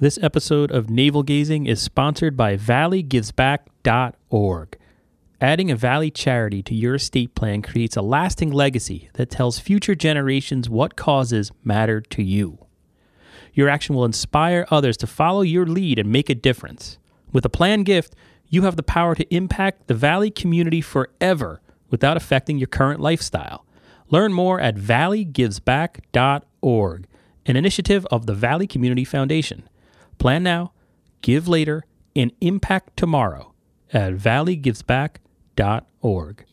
This episode of Navel Gazing is sponsored by valleygivesback.org. Adding a Valley charity to your estate plan creates a lasting legacy that tells future generations what causes matter to you. Your action will inspire others to follow your lead and make a difference. With a planned gift, you have the power to impact the Valley community forever without affecting your current lifestyle. Learn more at valleygivesback.org, an initiative of the Valley Community Foundation. Plan now, give later, and impact tomorrow at valleygivesback.org.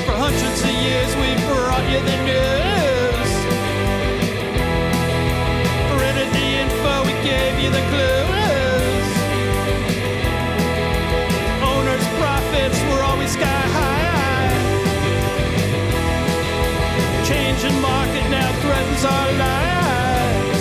For hundreds of years we've brought you the news. Printed the info, we gave you the clues. Owners' profits were always sky high. Changing market now threatens our lives.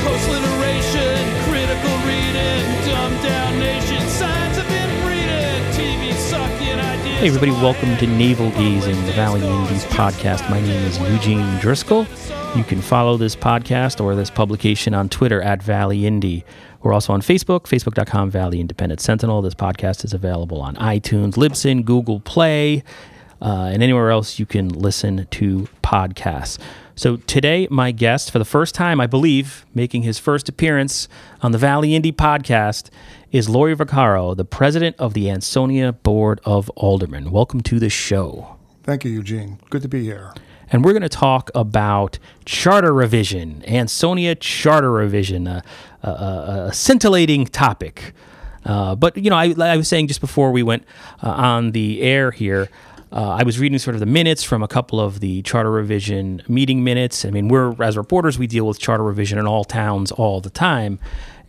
Post-literation, critical reading, dumbed down nation, signs of inbreeding, TV sucking ideas. Hey everybody, welcome to Navel Gazing, the Valley Indy Podcast. My name is Eugene Driscoll. You can follow this podcast or this publication on Twitter at Valley Indy. We're also on Facebook, facebook.com Valley Independent Sentinel. This podcast is available on iTunes, Libsyn, Google Play, and anywhere else you can listen to podcasts. So today, my guest, for the first time, I believe, making his first appearance on the Valley Indy Podcast, is Lorie Vaccaro, the president of the Ansonia Board of Aldermen. Welcome to the show. Thank you, Eugene. Good to be here. And we're going to talk about charter revision, Ansonia Charter Revision, a scintillating topic. But, you know, I was saying just before we went on the air here, I was reading sort of the minutes from a couple of the charter revision meeting minutes. I mean, we're, as reporters, we deal with charter revision in all towns all the time.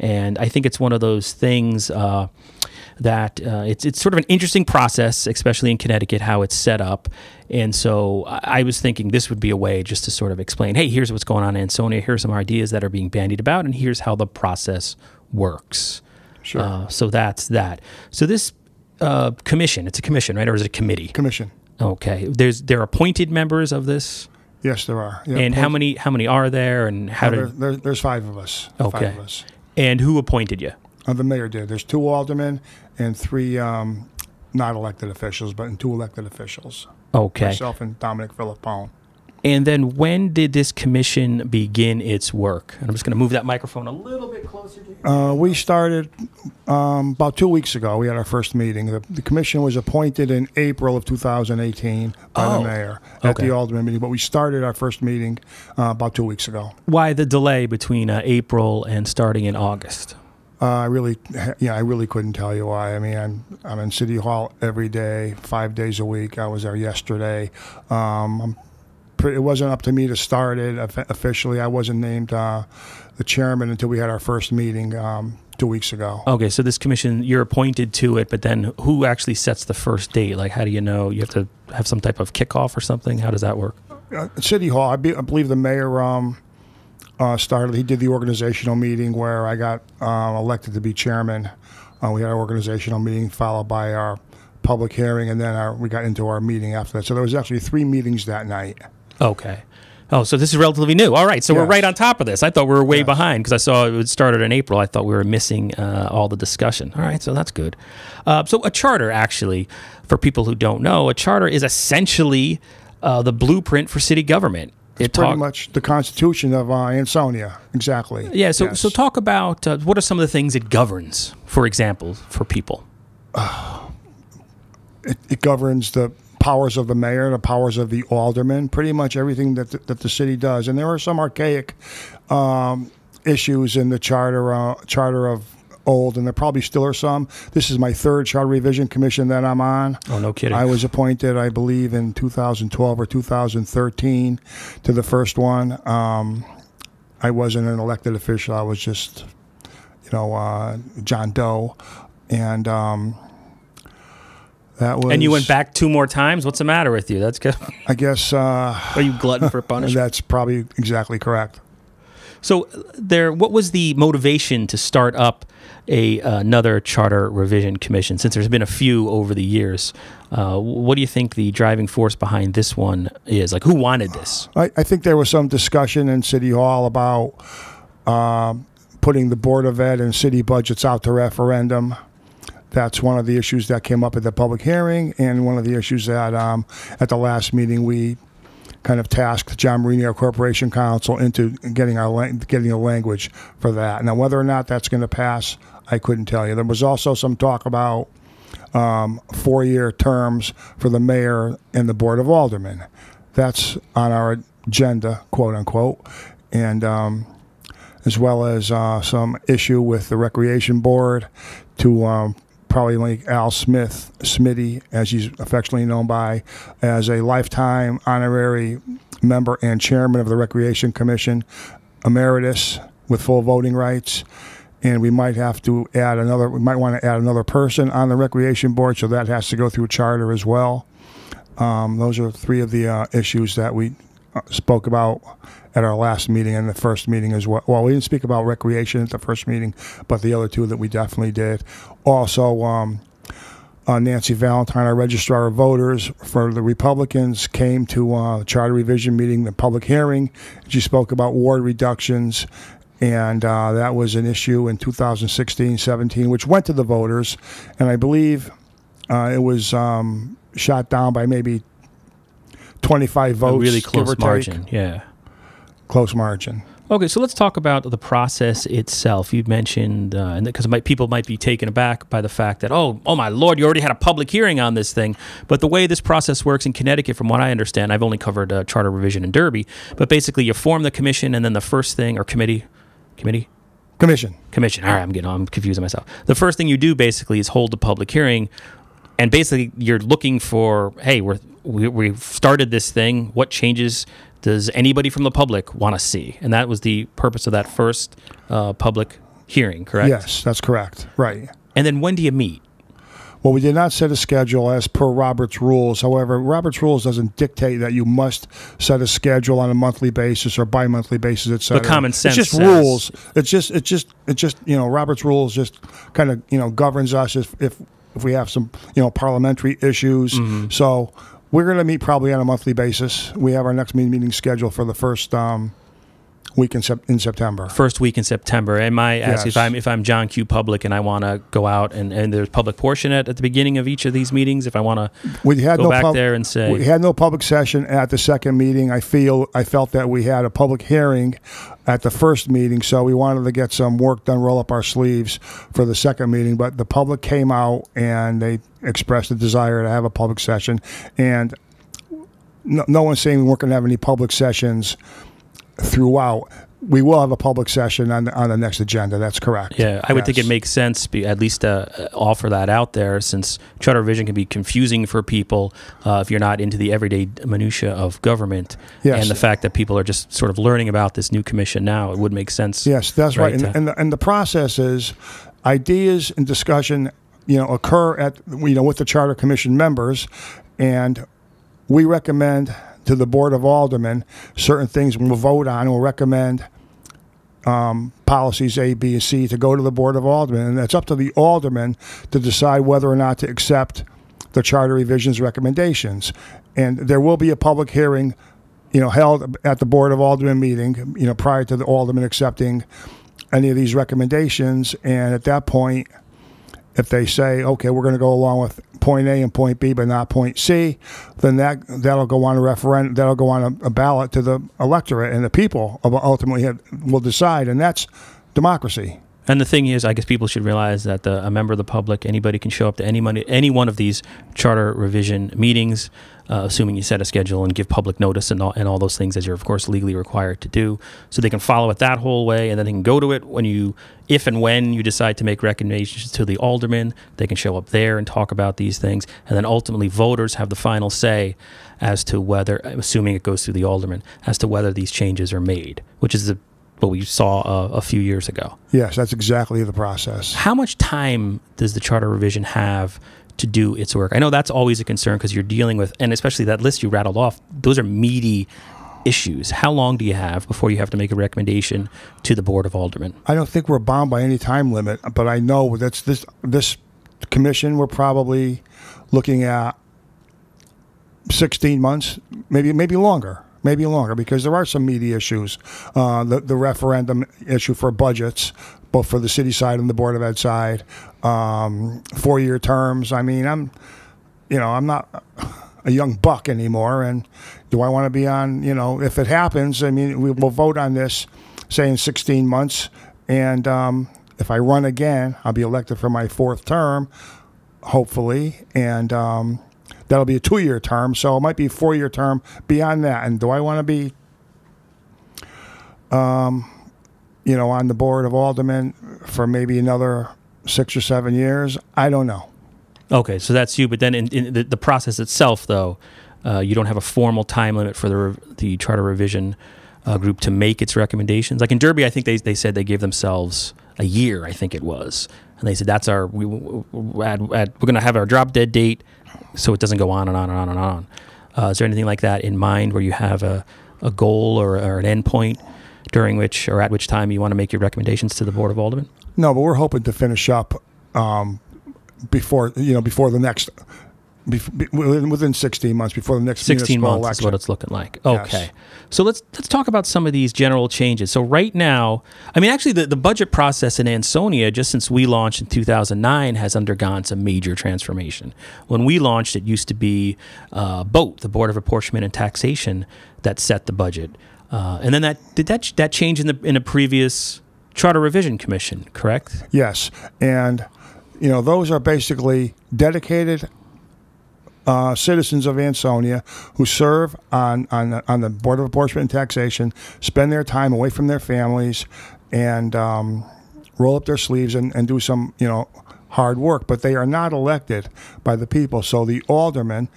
And I think it's one of those things that it's sort of an interesting process, especially in Connecticut, how it's set up. And so I was thinking this would be a way just to sort of explain, hey, here's what's going on in Ansonia. Here's some ideas that are being bandied about, and here's how the process works. Sure. So that's that. So this commission, it's a commission, right? Or is it a committee? Commission. Okay. There are appointed members of this? Yes, there are. Yeah, and how many are there, and how there's five of us. Okay. 5 of us. And who appointed you? The mayor did. There's 2 aldermen and 3 not elected officials, but 2 elected officials. Okay. Myself and Dominic Philippone. And then when did this commission begin its work? And I'm just going to move that microphone a little bit closer to you. We started about 2 weeks ago. We had our first meeting. The commission was appointed in April of 2018 by the mayor at the alderman meeting, but we started our first meeting about 2 weeks ago. Why the delay between April and starting in August? I really couldn't tell you why. I mean, I'm in City Hall every day, 5 days a week. I was there yesterday. It wasn't up to me to start it officially. I wasn't named the chairman until we had our first meeting 2 weeks ago. Okay, so this commission, you're appointed to it, but then who actually sets the first date? Like, how do you know? You have to have some type of kickoff or something? How does that work? City Hall, I believe the mayor started. He did the organizational meeting where I got elected to be chairman. We had our organizational meeting followed by our public hearing, and then we got into our meeting after that. So there was actually 3 meetings that night. Okay. Oh, so this is relatively new. All right, so we're right on top of this. I thought we were way behind because I saw it started in April. I thought we were missing all the discussion. All right, so that's good. So a charter, actually, for people who don't know, a charter is essentially the blueprint for city government. It's pretty much the Constitution of Ansonia, exactly. Yeah, so talk about what are some of the things it governs, for example, for people? It governs the powers of the mayor, the powers of the aldermen, pretty much everything that the city does. And there are some archaic issues in the charter of old, and there probably still are some. This is my 3rd Charter Revision Commission that I'm on. Oh, no kidding. I was appointed, I believe, in 2012 or 2013 to the first one. I wasn't an elected official. I was just, John Doe. And that was... And you went back 2 more times? What's the matter with you? That's good. I guess... Are you glutton for punishment? That's probably exactly correct. So what was the motivation to start up another charter revision commission? Since there's been a few over the years, what do you think the driving force behind this one is? Like, who wanted this? I think there was some discussion in City Hall about putting the Board of Ed and city budgets out to referendum. That's one of the issues that came up at the public hearing, and one of the issues that at the last meeting we kind of tasked John Marini, our Corporation Counsel, into getting a language for that. Now, whether or not that's going to pass, I couldn't tell you. There was also some talk about 4-year terms for the mayor and the Board of Aldermen. That's on our agenda, quote unquote, and as well as some issue with the Recreation Board to probably like Al Smith, Smitty, as he's affectionately known by, as a lifetime honorary member and chairman of the Recreation Commission, emeritus with full voting rights. And we might have to add another, we might want to add another person on the Recreation Board, so that has to go through a charter as well. Those are 3 of the issues that we spoke about at our last meeting and the first meeting as well. Well, we didn't speak about recreation at the first meeting, but the other 2 that we definitely did. Also, Nancy Valentine, our registrar of voters for the Republicans, came to the Charter Revision meeting, the public hearing. She spoke about ward reductions, and that was an issue in 2016-17, which went to the voters, and I believe it was shot down by maybe 25 votes. A really close margin, yeah. Close margin. Okay, so let's talk about the process itself. You mentioned, and because people might be taken aback by the fact that, oh my Lord, you already had a public hearing on this thing. But the way this process works in Connecticut, from what I understand, I've only covered charter revision in Derby, but basically you form the commission, and then the first thing, or commission. All right, I'm confusing myself. The first thing you do basically is hold the public hearing, and basically you're looking for, hey, we've started this thing. What changes does anybody from the public want to see? And that was the purpose of that first public hearing, correct? Yes, that's correct. Right. And then when do you meet? Well, we did not set a schedule as per Robert's rules. However, Robert's rules doesn't dictate that you must set a schedule on a monthly basis or bi-monthly basis, etc. But common sense It's just says, rules. It's just Robert's rules just kind of governs us if we have some parliamentary issues. Mm-hmm. So we're going to meet probably on a monthly basis. We have our next meeting scheduled for the first week in September. First week in September. Am I asking Yes. if I'm John Q. Public and I want to go out and there's public portion at the beginning of each of these meetings, if I want to go back there and say... We had no public session at the second meeting. I felt that we had a public hearing at the first meeting, so we wanted to get some work done, roll up our sleeves for the second meeting. But the public came out and they expressed a desire to have a public session. And no one's saying we weren't going to have any public sessions throughout. We will have a public session on the next agenda. That's correct. Yeah, I would think it makes sense at least to offer that out there, since charter revision can be confusing for people if you're not into the everyday minutia of government. Yes. And the fact that people are just sort of learning about this new commission now, it would make sense. Yes, that's right. And the process is ideas and discussion, occur at with the Charter Commission members, and we recommend to the Board of Aldermen certain things we'll vote on. We'll recommend policies A, B, and C to go to the Board of Aldermen, and it's up to the aldermen to decide whether or not to accept the Charter Revision's recommendations. And there will be a public hearing, held at the Board of Aldermen meeting, prior to the aldermen accepting any of these recommendations. And at that point, if they say, okay, we're going to go along with point A and point B, but not point C, then that'll go on a referendum. That'll go on a ballot to the electorate, and the people ultimately will decide, and that's democracy. And the thing is, I guess people should realize that a member of the public, anybody can show up to any one of these charter revision meetings, assuming you set a schedule and give public notice and all those things, as you're of course legally required to do. So they can follow it that whole way, and then they can go to it if and when you decide to make recommendations to the aldermen. They can show up there and talk about these things, and then ultimately voters have the final say as to whether, assuming it goes through the aldermen, as to whether these changes are made, which is what we saw a few years ago. Yes, that's exactly the process. How much time does the charter revision have to do its work? I know that's always a concern because you're dealing with, and especially that list you rattled off, those are meaty issues. How long do you have before you have to make a recommendation to the Board of Aldermen? I don't think we're bound by any time limit, but I know that's this commission, we're probably looking at 16 months, maybe longer, because there are some meaty issues. The referendum issue for budgets, both for the city side and the Board of Ed side, 4-year terms. I mean, I'm not a young buck anymore, and do I want to be on, if it happens, I mean, we will vote on this, say, in 16 months, and if I run again, I'll be elected for my 4th term, hopefully, and that'll be a 2-year term, so it might be a 4-year term beyond that. And do I want to be, on the Board of Aldermen for maybe another 6 or 7 years? I don't know. Okay, so that's you. But then in the process itself, though, you don't have a formal time limit for the Charter Revision group to make its recommendations. Like in Derby, I think they said they gave themselves a year, I think it was. And they said, we're going to have our drop dead date so it doesn't go on and on and on and on. Is there anything like that in mind where you have a goal or an end point during which or at which time you want to make your recommendations to the Board of Aldermen? No, but we're hoping to finish up before the next, within 16 months, before the next 16 months election. Is what it's looking like. Okay. Yes. So let's talk about some of these general changes. So right now, I mean, actually the budget process in Ansonia, just since we launched in 2009, has undergone some major transformation. When we launched, it used to be BOAT, the Board of Apportionment and Taxation, that set the budget. And then that change in the previous Charter Revision Commission, correct? Yes. And, those are basically dedicated citizens of Ansonia who serve on the Board of Apportionment and Taxation, spend their time away from their families, and roll up their sleeves and do some hard work. But they are not elected by the people. So the aldermen,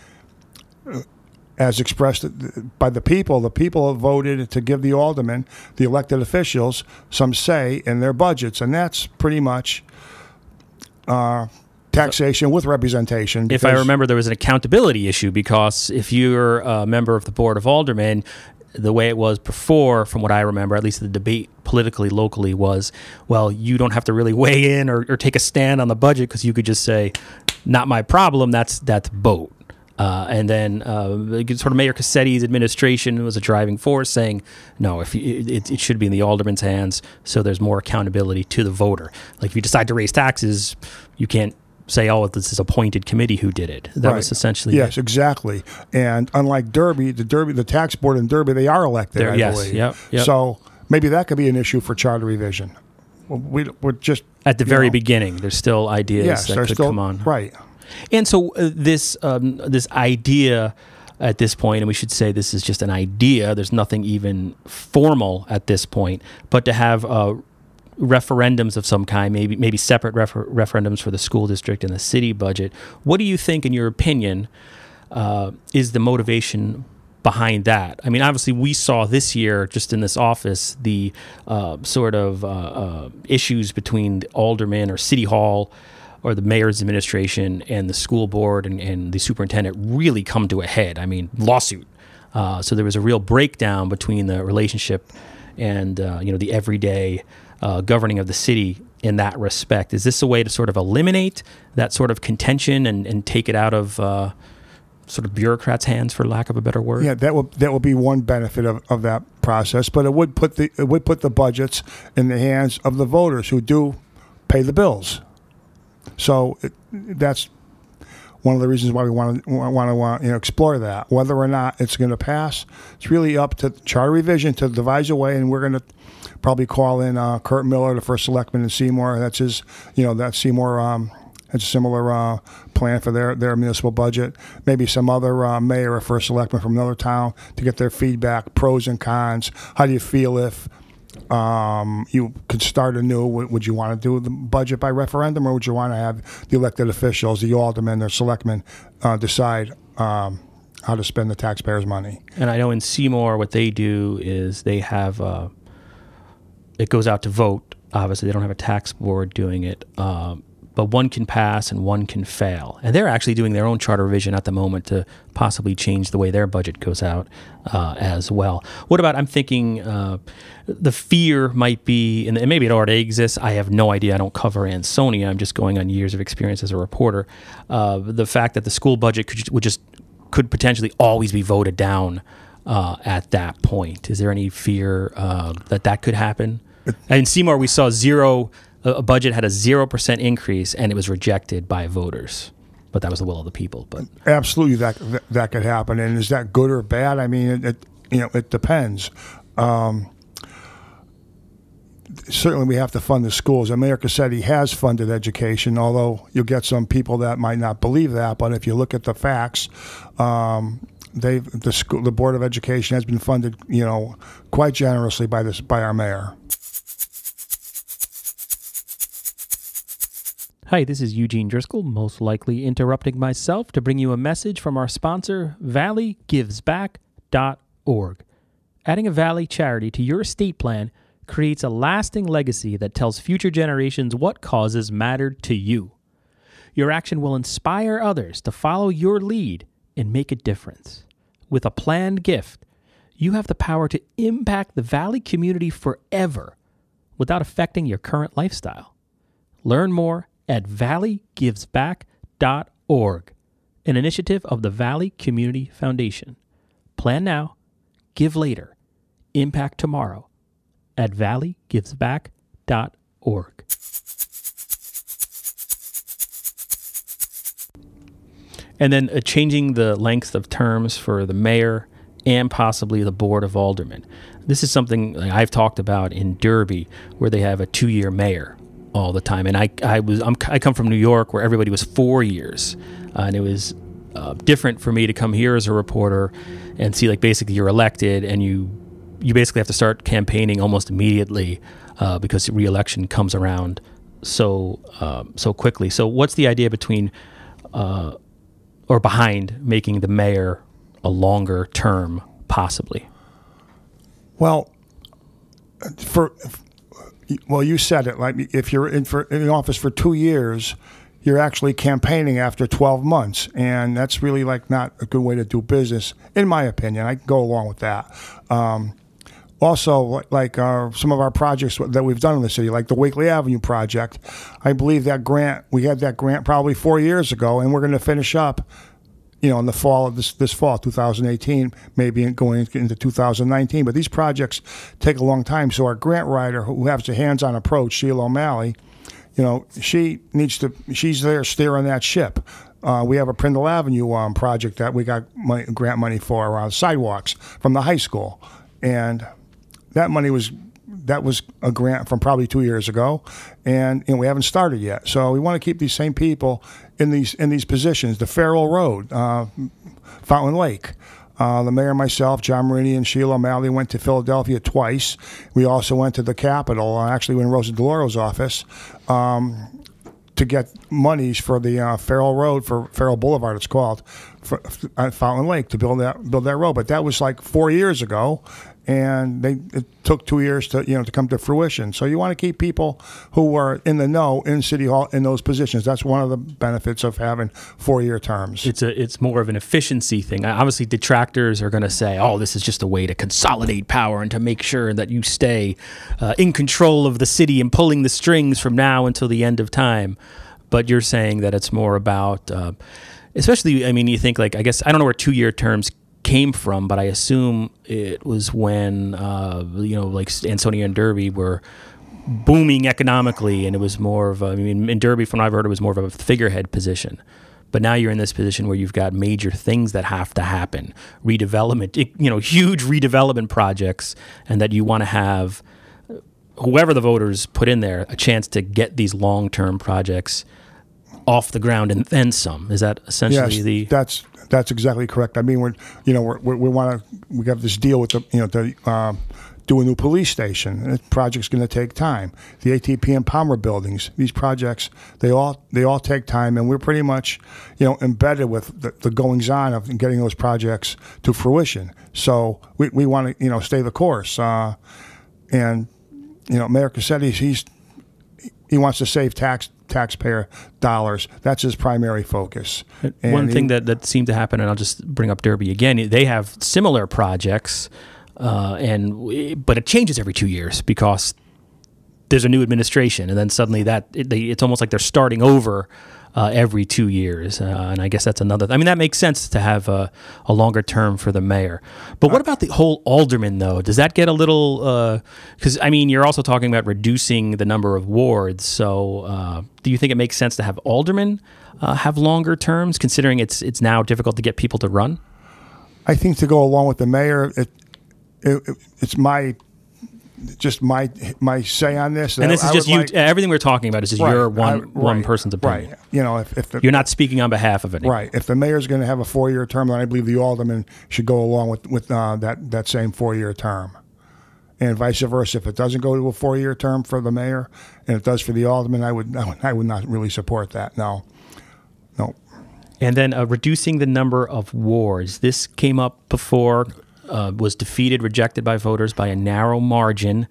as expressed by the people have voted to give the aldermen, the elected officials, some say in their budgets, and that's pretty much taxation with representation. If I remember, there was an accountability issue, because if you're a member of the Board of Aldermen, the way it was before, from what I remember, at least the debate politically, locally, was, well, you don't have to really weigh in or take a stand on the budget, because you could just say, not my problem, that's BOAT. And then sort of Mayor Cassetti's administration was a driving force, saying, no, it should be in the alderman's hands, so there's more accountability to the voter. Like if you decide to raise taxes, you can't say, oh, this is appointed committee who did it. That was essentially Yes, exactly. And unlike Derby, the tax board in Derby, they are elected, I believe. Yep. So maybe that could be an issue for charter revision. We're just... At the very beginning, there's still ideas that could come on. Right. And so this idea at this point, and we should say this is just an idea, there's nothing even formal at this point, but to have referendums of some kind, maybe separate referendums for the school district and the city budget. What do you think, in your opinion, is the motivation behind that? I mean, obviously, we saw this year, just in this office, the sort of issues between the aldermen or city hall or the mayor's administration and the school board and the superintendent really come to a head. I mean, lawsuit. So there was a real breakdown between the relationship and the everyday governing of the city in that respect. Is this a way to sort of eliminate that sort of contention and take it out of sort of bureaucrats' hands, for lack of a better word? Yeah, that will be one benefit of that process, but it would put the budgets in the hands of the voters who do pay the bills. So that's one of the reasons why we want to explore that. Whether or not it's going to pass, it's really up to Charter Revision to devise a way, and we're going to probably call in Kurt Miller, the first selectman in Seymour. That's his, that's Seymour. It's a similar plan for their municipal budget. Maybe some other mayor or first selectman from another town to get their feedback, pros and cons. How do you feel if you could start anew? Would you want to do the budget by referendum, or would you want to have the elected officials, the aldermen, their selectmen, decide how to spend the taxpayers' money? And I know in Seymour, what they do is they have it goes out to vote. Obviously, they don't have a tax board doing it. but one can pass and one can fail. And they're actually doing their own charter revision at the moment to possibly change the way their budget goes out as well. What about, I'm thinking the fear might be, and maybe it already exists, I have no idea, I don't cover Ansonia, I'm just going on years of experience as a reporter, the fact that the school budget could potentially always be voted down at that point. Is there any fear that could happen? And in Seymour, we saw a budget had a 0% increase, and it was rejected by voters. But that was the will of the people. But absolutely, that could happen. And is that good or bad? I mean, it depends. Certainly, we have to fund the schools. Mayor Cassetti has funded education, although you'll get some people that might not believe that. But if you look at the facts, the Board of Education has been funded, quite generously by our mayor. Hi, this is Eugene Driscoll, most likely interrupting myself to bring you a message from our sponsor, valleygivesback.org. Adding a Valley charity to your estate plan creates a lasting legacy that tells future generations what causes mattered to you. Your action will inspire others to follow your lead and make a difference. With a planned gift, you have the power to impact the Valley community forever without affecting your current lifestyle. Learn more at valleygivesback.org, an initiative of the Valley Community Foundation. Plan now, give later, impact tomorrow at valleygivesback.org. And then changing the length of terms for the mayor and possibly the Board of Aldermen. This is something I've talked about in Derby, where they have a 2-year mayor all the time. And I come from New York, where everybody was 4 years, and it was different for me to come here as a reporter and see, like, basically you're elected and you basically have to start campaigning almost immediately because re-election comes around so quickly. So what's the idea between or behind making the mayor a longer term, possibly? Well, you said it. Like, if you're in office for 2 years, you're actually campaigning after 12 months, and that's really not a good way to do business, in my opinion. I can go along with that. Also, some of our projects that we've done in the city, like the Wakely Avenue project, I believe we had that grant probably 4 years ago, and we're going to finish up, in the fall of this fall, 2018, maybe going into 2019. But these projects take a long time. So our grant writer, who has a hands-on approach, Sheila O'Malley, she's there steering that ship. We have a Prindle Avenue project that we got grant money for, sidewalks from the high school, and that was a grant from probably 2 years ago, and we haven't started yet. So we want to keep these same people in these positions. The Farrell Road, Fountain Lake. The mayor, myself, John Marini, and Sheila O'Malley went to Philadelphia twice. We also went to the Capitol, actually in Rosa DeLauro's office, to get monies for the Farrell Road, for Farrell Boulevard, it's called, at Fountain Lake, to build that road. But that was like 4 years ago, and it took 2 years to come to fruition. So you want to keep people who are in the know in City Hall in those positions. That's one of the benefits of having 4-year terms. It's more of an efficiency thing. Obviously, detractors are going to say, "Oh, this is just a way to consolidate power and to make sure that you stay in control of the city and pulling the strings from now until the end of time." But you're saying that it's more about, especially, you think, I guess, I don't know where 2-year terms came from, but I assume it was when, Ansonia and Derby were booming economically, and it was more of in Derby, from what I've heard, it was more of a figurehead position. But now you're in this position where you've got major things that have to happen, redevelopment, huge redevelopment projects, and that you want to have whoever the voters put in there a chance to get these long-term projects off the ground and then some. Is that essentially That's exactly correct. We got this deal with to do a new police station. And the project's going to take time. The ATP and Palmer buildings, these projects, they all take time, and we're pretty much embedded with the goings on of getting those projects to fruition. So we want to stay the course. And Mayor Cassetti, he wants to save taxpayer dollars. That's his primary focus. And one thing that seemed to happen, and I'll just bring up Derby again, they have similar projects, but it changes every 2 years because there's a new administration, and then suddenly it's almost like they're starting over every 2 years. And I guess that's another. I mean, that makes sense to have a longer term for the mayor. But what about the whole alderman, though? Does that get a little? Because I mean, you're also talking about reducing the number of wards. So, do you think it makes sense to have aldermen have longer terms, considering it's now difficult to get people to run? I think to go along with the mayor, it's my say on this. And this is just you. Everything we're talking about is just your one person's opinion. Right. You know, if you're not speaking on behalf of anyone. Right. If the mayor's going to have a 4-year term, then I believe the alderman should go along with that same 4-year term, and vice versa. If it doesn't go to a 4-year term for the mayor and it does for the alderman, I would not really support that. No. And then reducing the number of wards. This came up before. Was defeated, rejected by voters by a narrow margin.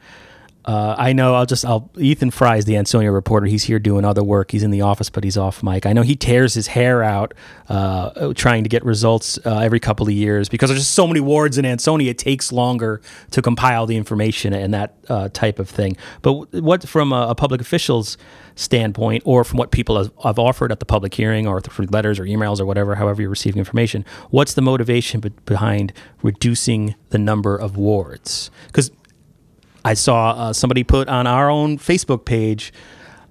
I know Ethan Fry is the Ansonia reporter. He's here doing other work. He's in the office, but he's off mic. I know he tears his hair out trying to get results every couple of years because there's just so many wards in Ansonia. It takes longer to compile the information and that type of thing. But what from a public official's standpoint, or from what people have offered at the public hearing or through letters or emails or whatever, however you're receiving information, what's the motivation behind reducing the number of wards? Because I saw somebody put on our own Facebook page,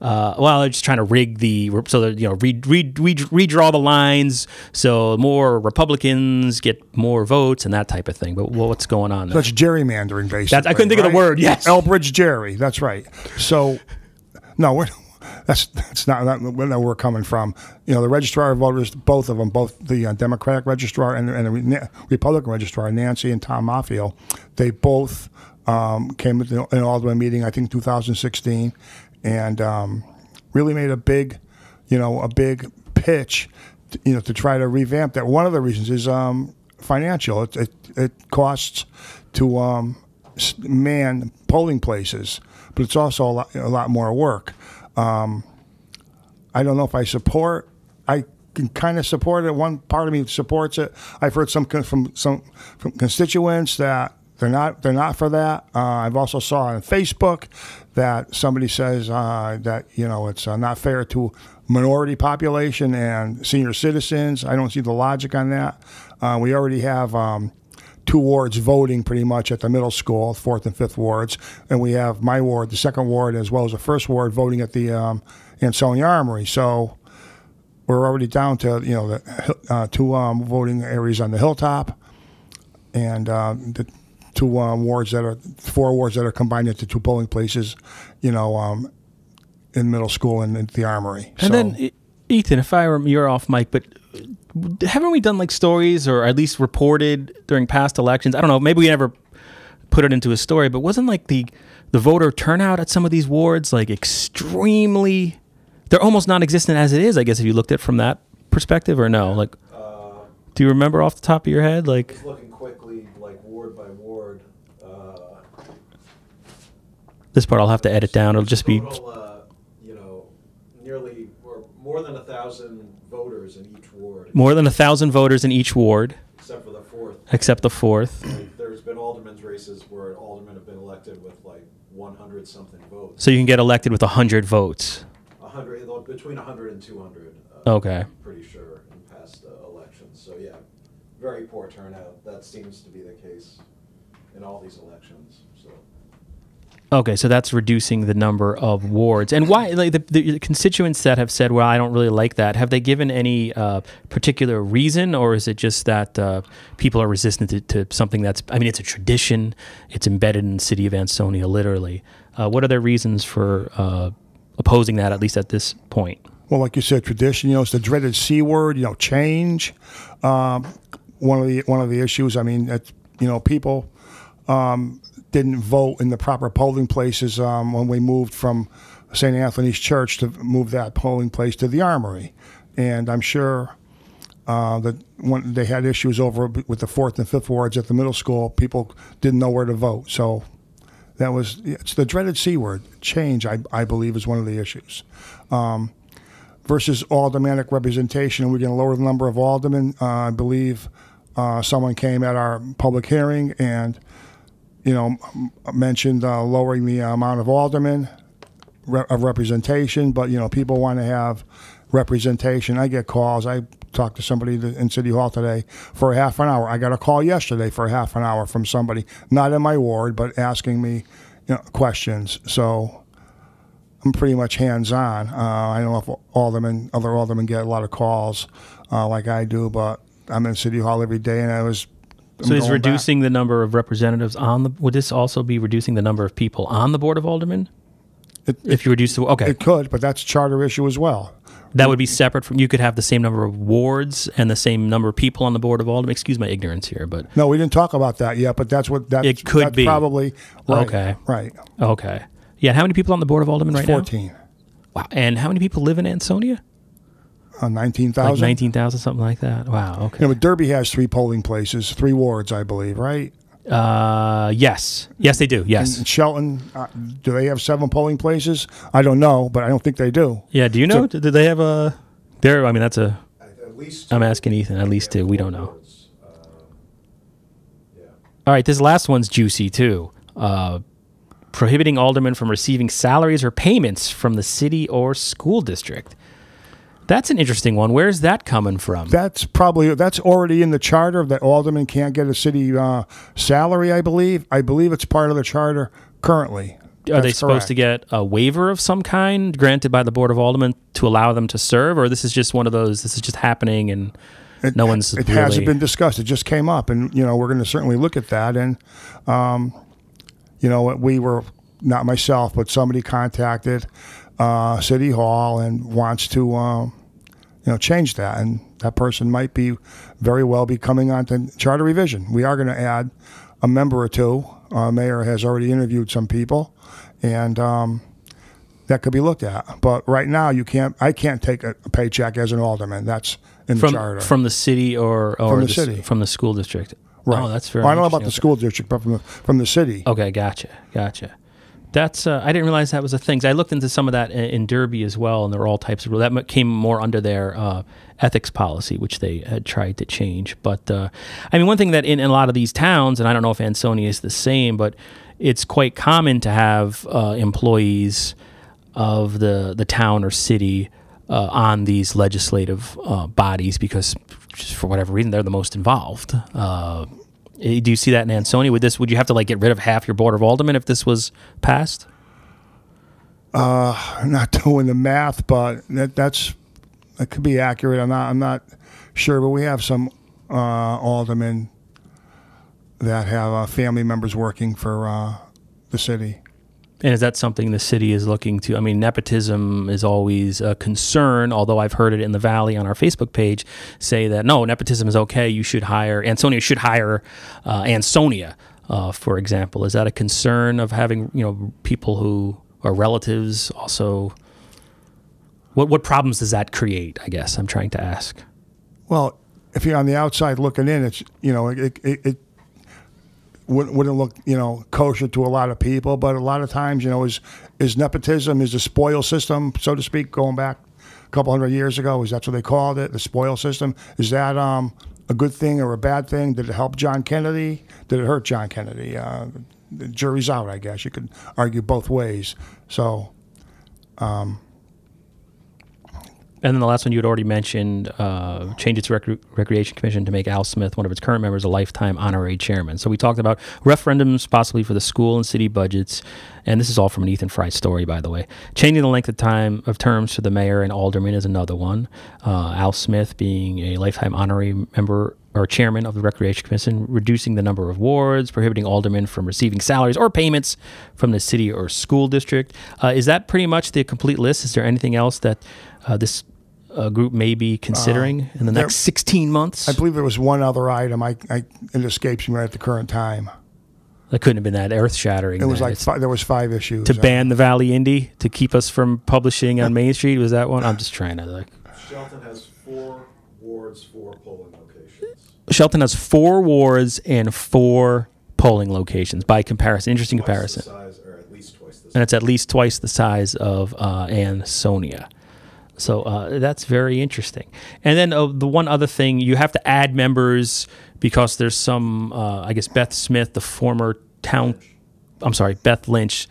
they're just trying to rig so that, redraw the lines so more Republicans get more votes and that type of thing. But what's going on there? That's gerrymandering, basically. I couldn't think of the word. Yes, Elbridge Jerry. That's right. So, no, that's not where we're coming from. You know, the registrar of voters, both of them, both the Democratic registrar and the Republican registrar, Nancy and Tom Maffield, they both came to an alderman meeting, I think 2016, and really made a big pitch, to try to revamp that. One of the reasons is financial. It costs to man polling places, but it's also a lot more work. I don't know if I support. I can kind of support it. One part of me supports it. I've heard from constituents that they're not for that. I've also saw on Facebook that somebody says that it's not fair to minority population and senior citizens. I don't see the logic on that. We already have 2 wards voting pretty much at the middle school, 4th and 5th wards, and we have my ward, the 2nd ward, as well as the 1st ward voting at the Ansonia Armory. So we're already down to the 2 voting areas on the hilltop, and the 4 wards that are combined into 2 polling places, in middle school and at the Armory. And then, Ethan, if you're off mic, but haven't we done like stories or at least reported during past elections? I don't know. Maybe we never put it into a story, but wasn't like the voter turnout at some of these wards like extremely? They're almost non-existent as it is. I guess if you looked at it from that perspective, or no? Like, do you remember off the top of your head? Like, just looking quickly, like ward by ward. This part I'll have to edit down. It'll just be nearly or more than 1,000 voters in each ward. More than 1,000 voters in each ward. Except for the 4th. Except the 4th. Like, there's been aldermen's races where aldermen have been elected with like 100-something votes. So you can get elected with 100 votes. 100, between 100 and 200. Okay. I'm pretty sure in past elections. So yeah, very poor turnout. That seems to be the case in all these elections. So. Okay, so that's reducing the number of wards. And why, like the constituents that have said, well, I don't really like that, have they given any particular reason, or is it just that people are resistant to something that's, I mean, it's a tradition, it's embedded in the city of Ansonia, literally. What are their reasons for opposing that, at least at this point? Well, like you said, tradition, it's the dreaded C word, change. One of the issues, I mean, people didn't vote in the proper polling places when we moved from St. Anthony's Church to move that polling place to the Armory. And I'm sure that when they had issues over with the 4th and 5th wards at the middle school, people didn't know where to vote. So It's the dreaded C word. Change, I believe, is one of the issues. Versus aldermanic representation, we're going to lower the number of aldermen. I believe someone came at our public hearing and, mentioned lowering the amount of aldermen of representation. But, people want to have representation. I get calls. I talked to somebody in City Hall today for a half an hour. I got a call yesterday for a half an hour from somebody, not in my ward, but asking me questions. So I'm pretty much hands-on. I don't know if other aldermen get a lot of calls like I do, but I'm in City Hall every day, and So is reducing the number of representatives would this also be reducing the number of people on the Board of Aldermen? If you reduce okay. It could, but that's a charter issue as well. That would be separate from, you could have the same number of wards and the same number of people on the Board of Aldermen. Excuse my ignorance here, but. No, we didn't talk about that yet, but that's it could be. Probably right. Okay. Right. Okay. Yeah, how many people on the Board of Aldermen right 14. now? 14. Wow. And how many people live in Ansonia? 19,000. Like 19,000, something like that. Wow, okay. But Derby has 3 polling places, 3 wards, I believe, right? Yes. Yes, they do, yes. And Shelton, do they have 7 polling places? I don't know, but I don't think they do. Yeah, do you know? Do they have a... that's a... At least I'm asking Ethan. At least 2. We don't know. Yeah. All right, this last one's juicy, too. Prohibiting aldermen from receiving salaries or payments from the city or school district. That's an interesting one. Where's that coming from? That's already in the charter that aldermen can't get a city salary, I believe. I believe it's part of the charter currently. Are they supposed to get a waiver of some kind granted by the Board of Aldermen to allow them to serve, or this is just one of those, this is just happening and it hasn't been discussed. It just came up, and we're going to certainly look at that. And we were, not myself, but somebody contacted City Hall and wants to change that, and that person might very well be coming on to charter revision. We are going to add a member or 2. Mayor has already interviewed some people, and that could be looked at. But right now, I can't take a paycheck as an alderman. That's in the charter. From the city or from the city. From the school district. Right. Oh, that's very I don't know about the school district, but from the city. Okay, gotcha. That's I didn't realize that was a thing. I looked into some of that in Derby as well, and there were all types of rules. That came more under their ethics policy, which they had tried to change. But one thing that in a lot of these towns, and I don't know if Ansonia is the same, but it's quite common to have employees of the town or city on these legislative bodies because, just for whatever reason, they're the most involved. Do you see that in Ansonia? Would you have to get rid of half your Board of Aldermen if this was passed? I'm not doing the math, but that could be accurate. I'm not sure, but we have some aldermen that have family members working for the city. And is that something the city is looking to? Nepotism is always a concern, although I've heard it in the Valley on our Facebook page say that, no, nepotism is okay. Ansonia should hire Ansonia, for example. Is that a concern of having, people who are relatives also? What problems does that create, I guess I'm trying to ask? Well, if you're on the outside looking in, it's, it wouldn't look, kosher to a lot of people, but a lot of times, is nepotism, is the spoil system, so to speak, going back a couple hundred years ago, is that what they called it, the spoil system? Is that a good thing or a bad thing? Did it help John Kennedy? Did it hurt John Kennedy? The jury's out, I guess. You could argue both ways. So, and then the last one you had already mentioned, change its Recreation Commission to make Al Smith, one of its current members, a lifetime honorary chairman. So we talked about referendums possibly for the school and city budgets, and this is all from an Ethan Fry story, by the way. Changing the length of terms for the mayor and aldermen is another one. Al Smith being a lifetime honorary member or chairman of the Recreation Commission, reducing the number of wards, prohibiting aldermen from receiving salaries or payments from the city or school district. Is that pretty much the complete list? Is there anything else that this group may be considering in the next 16 months? I believe there was one other item. It escapes me right at the current time. That couldn't have been that earth-shattering. It was there was 5 issues. To ban the Valley Indy, to keep us from publishing on Main Street, was that one? I'm just trying to Shelton has 4 wards, 4 polling locations. Shelton has 4 wards and 4 polling locations by comparison. Interesting Twice the comparison. size, or at least twice the size. And it's at least twice the size of Ansonia. So that's very interesting. And then the one other thing, you have to add members because there's some, I guess Beth Smith, the former town, I'm sorry, Beth Lynch.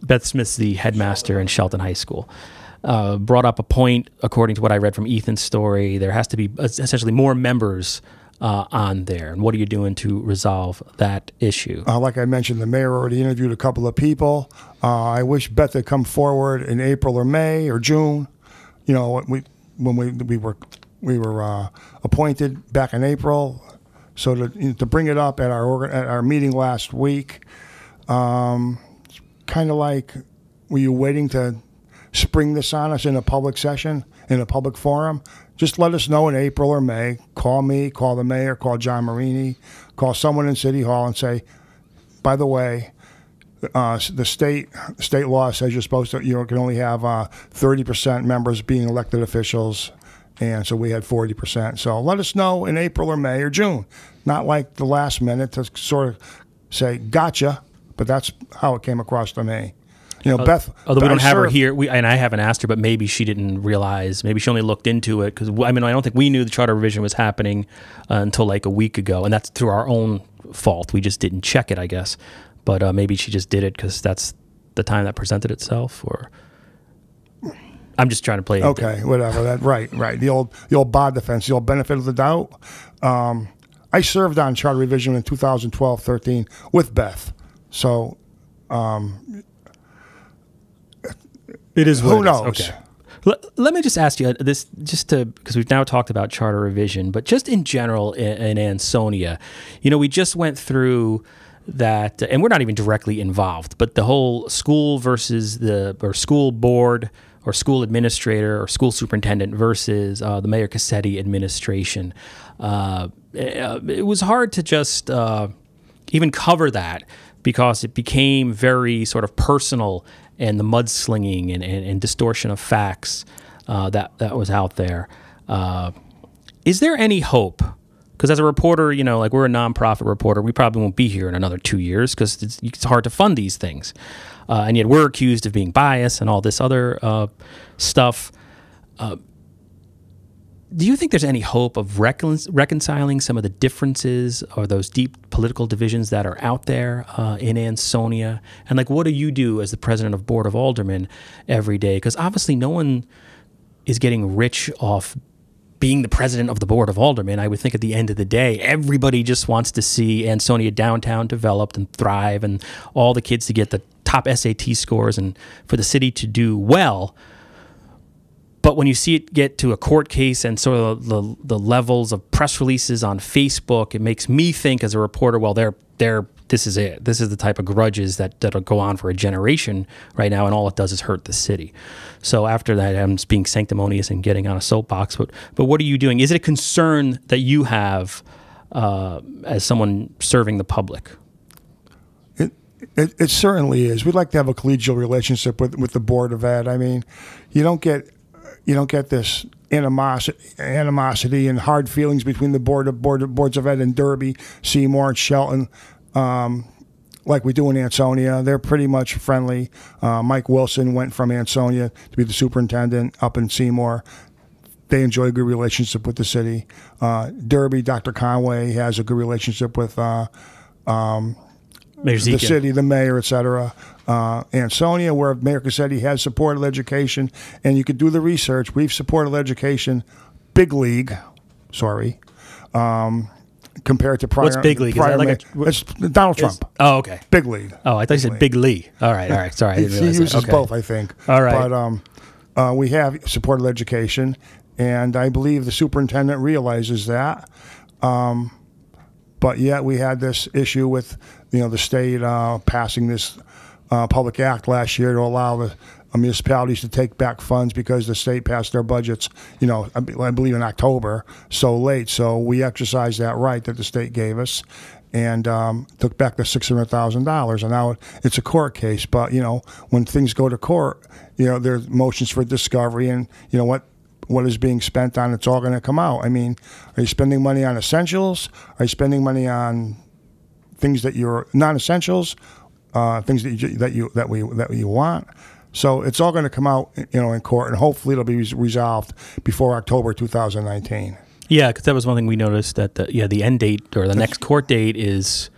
Beth Smith's the headmaster in Shelton High School. Brought up a point, according to what I read from Ethan's story, there has to be essentially more members on there. And what are you doing to resolve that issue? Like I mentioned, the mayor already interviewed a couple of people. I wish Beth had come forward in April or May or June. You know, when we were appointed back in April. So to bring it up at our meeting last week, kind of like, were you waiting to spring this on us in a public session, in a public forum? Just let us know in April or May. Call me, call the mayor, call John Marini, call someone in City Hall and say, by the way, the state law says you're supposed to, can only have 30% members being elected officials, and so we had 40%. So let us know in April or May or June, not like the last minute to sort of say, gotcha, but that's how it came across to me. Beth. Although we don't have her here, and I haven't asked her, but maybe she didn't realize. Maybe she only looked into it because I don't think we knew the charter revision was happening until like a week ago, and that's through our own fault. We just didn't check it, I guess. But maybe she just did it because that's the time that presented itself. Or I'm just trying to play. Okay, whatever. Right. The old BOD defense, the old benefit of the doubt. I served on charter revision in 2012-13 with Beth, so. It is what Who knows? Okay. Let me just ask you this, because we've now talked about charter revision, but just in general in Ansonia, we just went through that, and we're not even directly involved, but the whole school versus or school board or school administrator or school superintendent versus the Mayor Cassetti administration. It was hard to just even cover that because it became very sort of personal, and the mudslinging and distortion of facts that was out there. Is there any hope? Because as a reporter, we're a nonprofit reporter, we probably won't be here in another 2 years because it's hard to fund these things. And yet we're accused of being biased and all this other stuff. Do you think there's any hope of reconciling some of the differences or those deep political divisions that are out there in Ansonia? And what do you do as the president of Board of Aldermen every day? Because obviously no one is getting rich off being the president of the Board of Aldermen. I would think at the end of the day, everybody just wants to see Ansonia downtown developed and thrive and all the kids to get the top SAT scores and for the city to do well. But when you see it get to a court case and sort of the levels of press releases on Facebook, it makes me think as a reporter, well, this is it. This is the type of grudges that'll go on for a generation right now, and all it does is hurt the city. So after that, I'm just being sanctimonious and getting on a soapbox. But what are you doing? Is it a concern that you have as someone serving the public? It certainly is. We'd like to have a collegial relationship with the Board of Ed. I mean, you don't get this animosity and hard feelings between the boards of Ed in Derby, Seymour, and Shelton, like we do in Ansonia. They're pretty much friendly. Mike Wilson went from Ansonia to be the superintendent up in Seymour. They enjoy a good relationship with the city. Derby, Dr. Conway has a good relationship with the city, the mayor, etc. Ansonia, where Mayor Cassetti has supported education, and you could do the research. We've supported education, big league. Sorry, compared to prior. What's big league? It's Donald Trump. Oh, okay. Big league. Oh, I thought you said Big Lee. All right. Sorry, I didn't He realize uses that. both, I think. All right. But we have supported education, and I believe the superintendent realizes that. But yet we had this issue with the state passing this public act last year to allow the municipalities to take back funds because the state passed their budgets, I believe in October, so late. So we exercised that right that the state gave us and took back the $600,000. And now it's a court case. But, when things go to court, there's motions for discovery and, what is being spent on, it's all going to come out. I mean, are you spending money on essentials? Are you spending money on things that you're non-essentials, things that you want. So it's all going to come out, in court, and hopefully it'll be resolved before October 2019. Yeah, because that was one thing we noticed, that the end date or the next court date is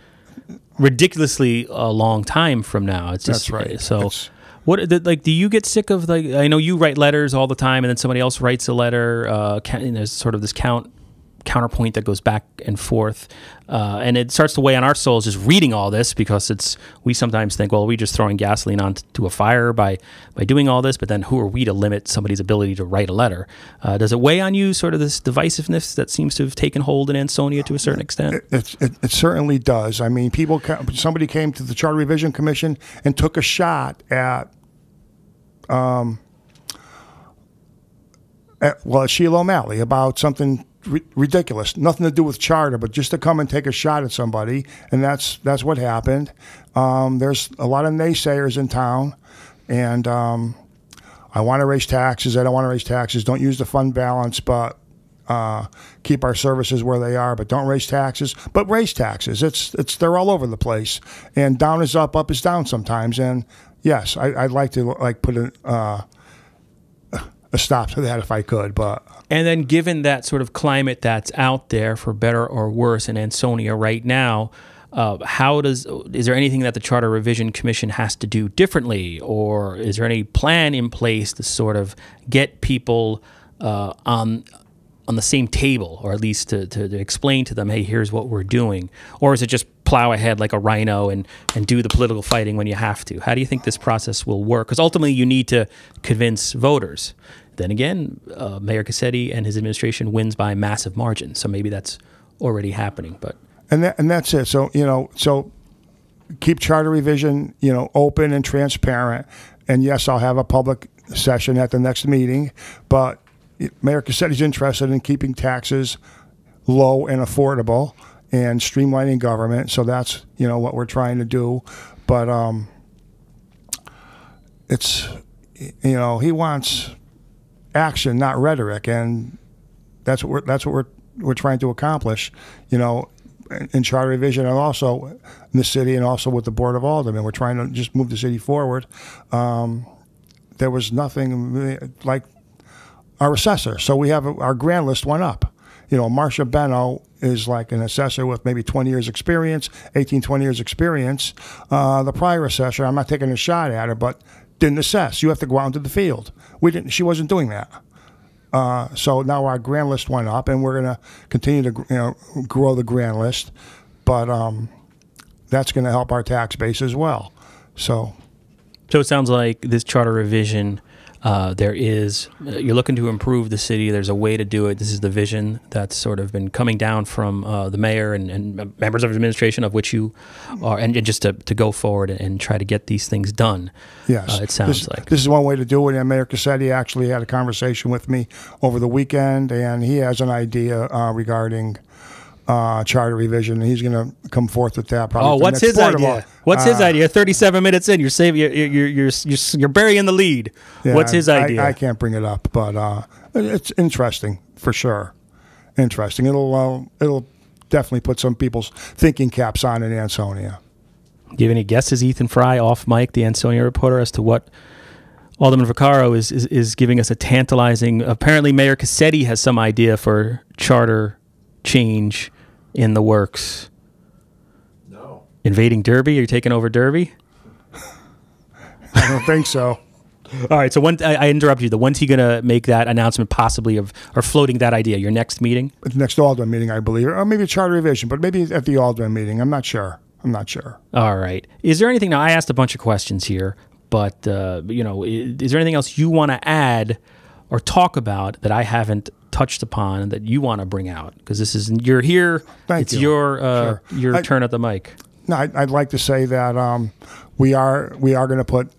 ridiculously a long time from now. It's just, that's right. So, do you get sick of, like, I know you write letters all the time, and then somebody else writes a letter, and there's sort of this counterpoint that goes back and forth, and it starts to weigh on our souls just reading all this, because we sometimes think, well, we're just throwing gasoline onto a fire by doing all this, but then who are we to limit somebody's ability to write a letter? Does it weigh on you, sort of this divisiveness that seems to have taken hold in Ansonia to a certain extent? It certainly does. I mean, somebody came to the Charter Revision Commission and took a shot at Sheila O'Malley about something ridiculous, nothing to do with charter, but just to come and take a shot at somebody, and that's what happened. There's a lot of naysayers in town, and I want to raise taxes. I don't want to raise taxes. Don't use the fund balance, but keep our services where they are. But don't raise taxes. But raise taxes. They're all over the place, and down is up, up is down sometimes. And yes, I'd like to put a stop to that if I could, but. And then, given that sort of climate that's out there, for better or worse, in Ansonia right now, is there anything that the Charter Revision Commission has to do differently, or is there any plan in place to sort of get people on the same table, or at least to explain to them, hey, here's what we're doing? Or is it just plow ahead like a rhino and do the political fighting when you have to? How do you think this process will work? Because ultimately you need to convince voters. Then again, Mayor Cassetti and his administration wins by massive margins, so maybe that's already happening. But and that's it. So so keep charter revision open and transparent. And yes, I'll have a public session at the next meeting. But Mayor Cassetti's interested in keeping taxes low and affordable and streamlining government. So that's what we're trying to do. But it's he wants action, not rhetoric, and that's what we're trying to accomplish, in charter revision, and also in the city, and also with the Board of Aldermen. We're trying to just move the city forward. There was nothing like our assessor, so we have our grand list went up. Marcia Benno is like an assessor with maybe 20 years experience, 20 years experience. The prior assessor, I'm not taking a shot at her, but didn't assess. You have to go out into the field. She wasn't doing that. So now our grand list went up, and we're going to continue to grow the grand list. But that's going to help our tax base as well. So it sounds like this charter revision, you're looking to improve the city. There's a way to do it. This is the vision that's sort of been coming down from the mayor and members of his administration, of which you are, and just to go forward and try to get these things done. Yes, it sounds like this is one way to do it. And Mayor Cassetti actually had a conversation with me over the weekend, and he has an idea regarding charter revision, and he's going to come forth with that. Probably what's his idea? What's his idea? 37 minutes in, you're burying the lead. Yeah, what's his idea? I can't bring it up, but it's interesting for sure. Interesting. It'll definitely put some people's thinking caps on in Ansonia. Do you have any guesses, Ethan Fry, off mic, the Ansonia reporter, as to what Alderman Vaccaro is giving us a tantalizing? Apparently, Mayor Cassetti has some idea for charter change in the works. No. Invading Derby? Are you taking over Derby? I don't think so. All right, so I interrupt you. When's he going to make that announcement, possibly, or floating that idea? Your next meeting? The next Alderman meeting, I believe. Or maybe a charter revision, but maybe at the Alderman meeting. I'm not sure. All right. Is there anything, now I asked a bunch of questions here, but, is there anything else you want to add or talk about that I haven't touched upon and that you want to bring out? Because you're here. Thank you. Your turn at the mic. No, I'd like to say that we are going to put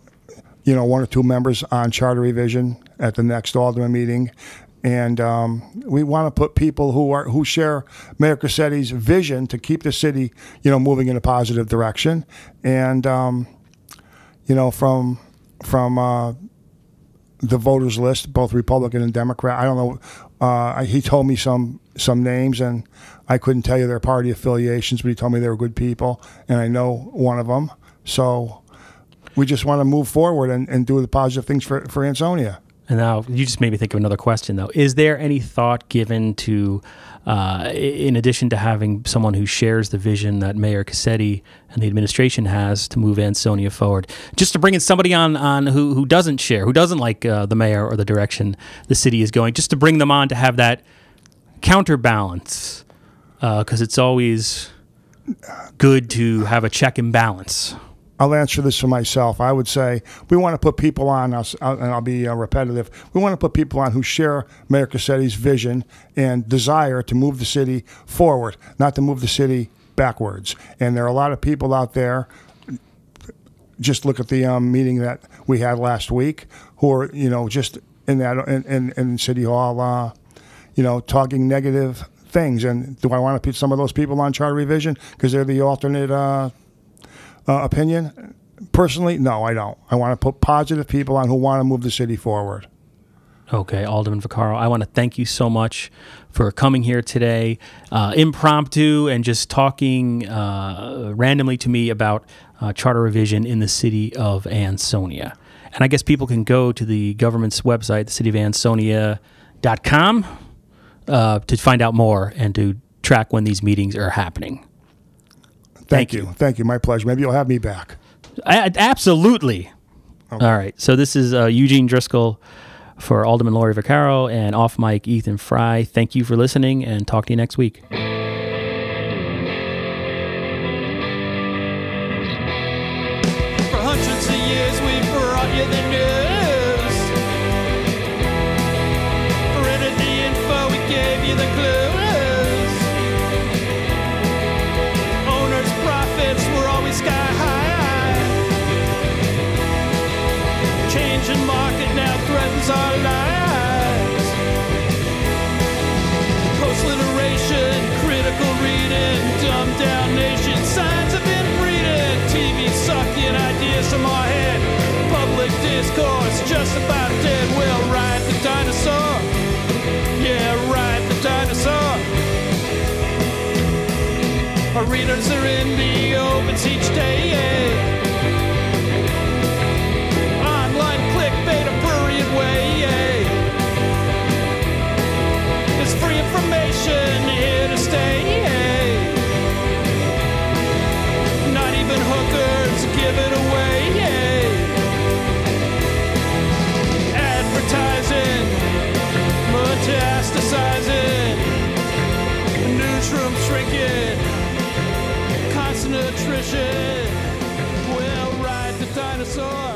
one or two members on charter revision at the next Alderman meeting, and we want to put people who share Mayor Cassetti's vision to keep the city moving in a positive direction, and from the voters list, both Republican and Democrat. I don't know. He told me some names, and I couldn't tell you their party affiliations, but he told me they were good people, and I know one of them. So we just want to move forward and do the positive things for Ansonia. And now you just made me think of another question, though. Is there any thought given to, in addition to having someone who shares the vision that Mayor Cassetti and the administration has to move Ansonia forward, just to bring in somebody on who doesn't share, who doesn't like the mayor or the direction the city is going, just to bring them on to have that counterbalance, because it's always good to have a check and balance. I'll answer this for myself. I would say we want to put people on, and I'll be repetitive, we want to put people on who share Mayor Cassetti's vision and desire to move the city forward, not to move the city backwards. And there are a lot of people out there, just look at the meeting that we had last week, who are, just in City Hall, talking negative things. And do I want to put some of those people on charter revision because they're the alternate opinion? Personally, no, I don't. I want to put positive people on who want to move the city forward. Okay, Alderman Vaccaro, I want to thank you so much for coming here today, impromptu, and just talking randomly to me about charter revision in the city of Ansonia. And I guess people can go to the government's website, thecityofansonia.com, to find out more and to track when these meetings are happening. Thank you. Thank you. My pleasure. Maybe you'll have me back. Absolutely. Okay. All right. So this is Eugene Driscoll for Alderman Lorie Vaccaro and off mic Ethan Fry. Thank you for listening, and talk to you next week. For hundreds of years we've brought you the news. Printed the info, we gave you the clues. Owners' profits were always sky high. Changing market now threatens our lives. Post-literation, critical reading, dumbed down nation, signs have been breeding. TV sucking ideas from our head. Public discourse just about dead. We'll ride the dinosaur. Yeah, ride the dinosaur. Our readers are in the opens each day. Online clickbait, a prurient way. It's free information here to stay. Not even hookers give it away. Advertising, metastasizing, newsroom shrinking, constant attrition. We'll ride the dinosaur.